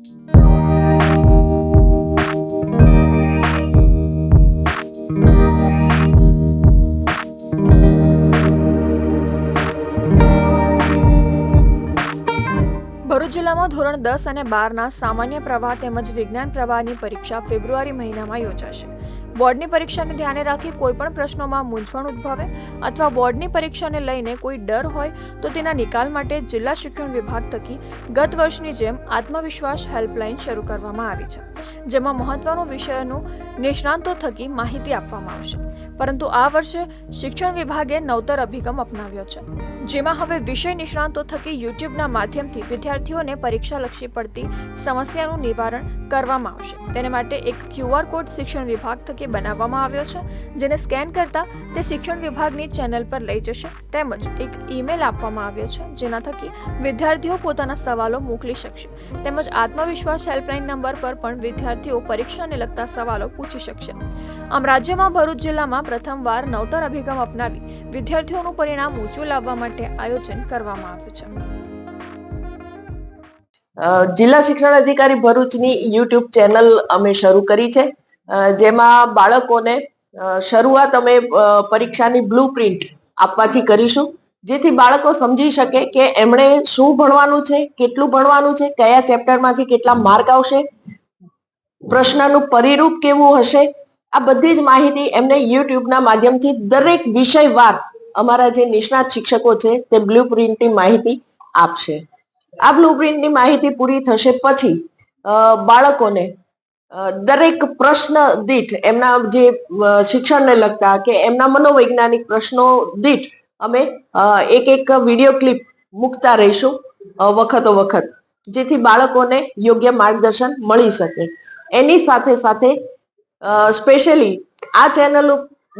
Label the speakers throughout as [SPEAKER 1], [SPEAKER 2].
[SPEAKER 1] ભરૂચ જિલ્લામાં ધોરણ 10 અને 12ના સામાન્ય પ્રવાહ તેમજ વિજ્ઞાન પ્રવાહની પરીક્ષા ફેબ્રુઆરી મહિનામાં યોજાશે. બોર્ડની પરીક્ષાને ધ્યાને રાખી કોઈપણ પ્રશ્નોમાં મૂંઝવણ ઉદ્ભવે અથવા બોર્ડની પરીક્ષાને લઈને કોઈ ડર હોય તો તેના નિકાલ માટે જિલ્લા શિક્ષણ વિભાગ થકી ગત વર્ષની જેમ આત્મવિશ્વાસ હેલ્પલાઇન શરૂ કરવામાં આવી છે, જેમાં મહત્વનું વિષયોનું નિષ્ણાંતો થકી માહિતી આપવામાં આવશે. પરંતુ આ વર્ષે શિક્ષણ વિભાગે નવતર અભિગમ અપનાવ્યો છે, જેમાં હવે વિષય નિષ્ણાંતો થકી યુટ્યુબના માધ્યમથી વિદ્યાર્થીઓને પરીક્ષાલક્ષી પડતી સમસ્યાનું નિવારણ કરવામાં આવશે. તેને માટે એક QR કોડ શિક્ષણ વિભાગ થકી બનાવવામાં આવ્યો છે, જેને સ્કેન કરતા તે શિક્ષણ વિભાગની ચેનલ પર લઈ જશે. તેમજ એક ઈમેલ આપવામાં આવ્યો છે, જેના થકી વિદ્યાર્થીઓ પોતાના સવાલો મોકલી શકશે. તેમજ આત્મવિશ્વાસ હેલ્પલાઇન નંબર પર પણ વિદ્યાર્થીઓ પરીક્ષાને લગતા સવાલો પૂછી શકશે. આમ રાજ્યમાં ભરૂચ જિલ્લામાં પ્રથમવાર નવતર અભિગમ અપનાવી વિદ્યાર્થીઓનું પરિણામ ઊંચું લાવવા માટે આયોજન કરવામાં આવ્યું છે.
[SPEAKER 2] જિલ્લા શિક્ષણ અધિકારી ભરૂચની યુટ્યુબ ચેનલ અમે શરૂ કરી છે, જેમાં બાળકોને શરૂઆત અમે પરીક્ષાની બ્લુ પ્રિન્ટ આપવાથી કરીશું, જેથી બાળકો સમજી શકે કે એમણે શું ભણવાનું છે, કેટલું ભણવાનું છે, કયા ચેપ્ટરમાંથી કેટલા માર્ક આવશે, પ્રશ્નનું પરિરૂપ કેવું હશે. આ બધી જ માહિતી એમને યુટ્યુબના માધ્યમથી દરેક વિષયવાર અમારા જે નિષ્ણાત શિક્ષકો છે તે બ્લુ પ્રિન્ટની માહિતી આપશે. આ બ્લુ પ્રિન્ટની માહિતી પૂરી થશે પછી બાળકોને દરેક પ્રશ્ન દીઠ એમના જે શિક્ષણને લગતા કે એમના મનોવૈજ્ઞાનિક પ્રશ્નો દીઠ અમે એક વિડીયો ક્લિપ મૂકતા રહીશું વખતો વખત, જેથી બાળકોને યોગ્ય માર્ગદર્શન મળી શકે. એની સાથે સાથે સ્પેશિયલી આ ચેનલ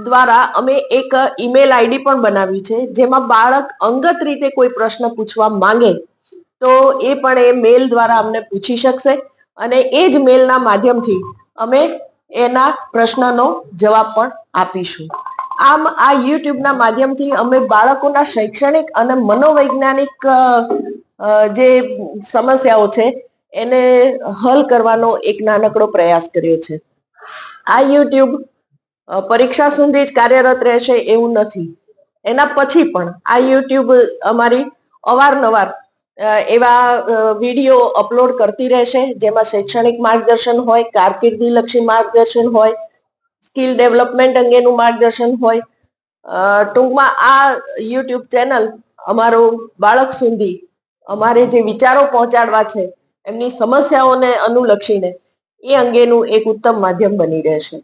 [SPEAKER 2] દ્વારા અમે એક ઈમેલ આઈડી પણ બનાવી છે, જેમાં બાળક અંગત રીતે કોઈ પ્રશ્ન પૂછવા માંગે તો એ પણ એ મેલ દ્વારા અમને પૂછી શકશે અને એ જ મેલના માધ્યમથી અમે એના પ્રશ્નનો જવાબ પણ આપીશું. આમ આ યુટ્યુબના માધ્યમથી અમે બાળકોના શૈક્ષણિક અને મનોવૈજ્ઞાનિક જે સમસ્યાઓ છે એને હલ કરવાનો એક નાનકડો પ્રયાસ કર્યો છે. આ યુટ્યુબ પરીક્ષા સુધી જ કાર્યરત રહેશે એવું નથી. એના પછી પણ આ યુટ્યુબ અમારી અવારનવાર એવા વિડીયો અપલોડ કરતી રહેશે, જેમાં શૈક્ષણિક માર્ગદર્શન હોય, કારકિર્દીલક્ષી માર્ગદર્શન હોય, સ્કિલ ડેવલપમેન્ટ અંગેનું માર્ગદર્શન હોય. ટૂંકમાં આ યુટ્યુબ ચેનલ અમારો બાળક સુધી અમારે જે વિચારો પહોંચાડવા છે, એમની સમસ્યાઓને અનુલક્ષીને એ અંગેનું એક ઉત્તમ માધ્યમ બની રહેશે.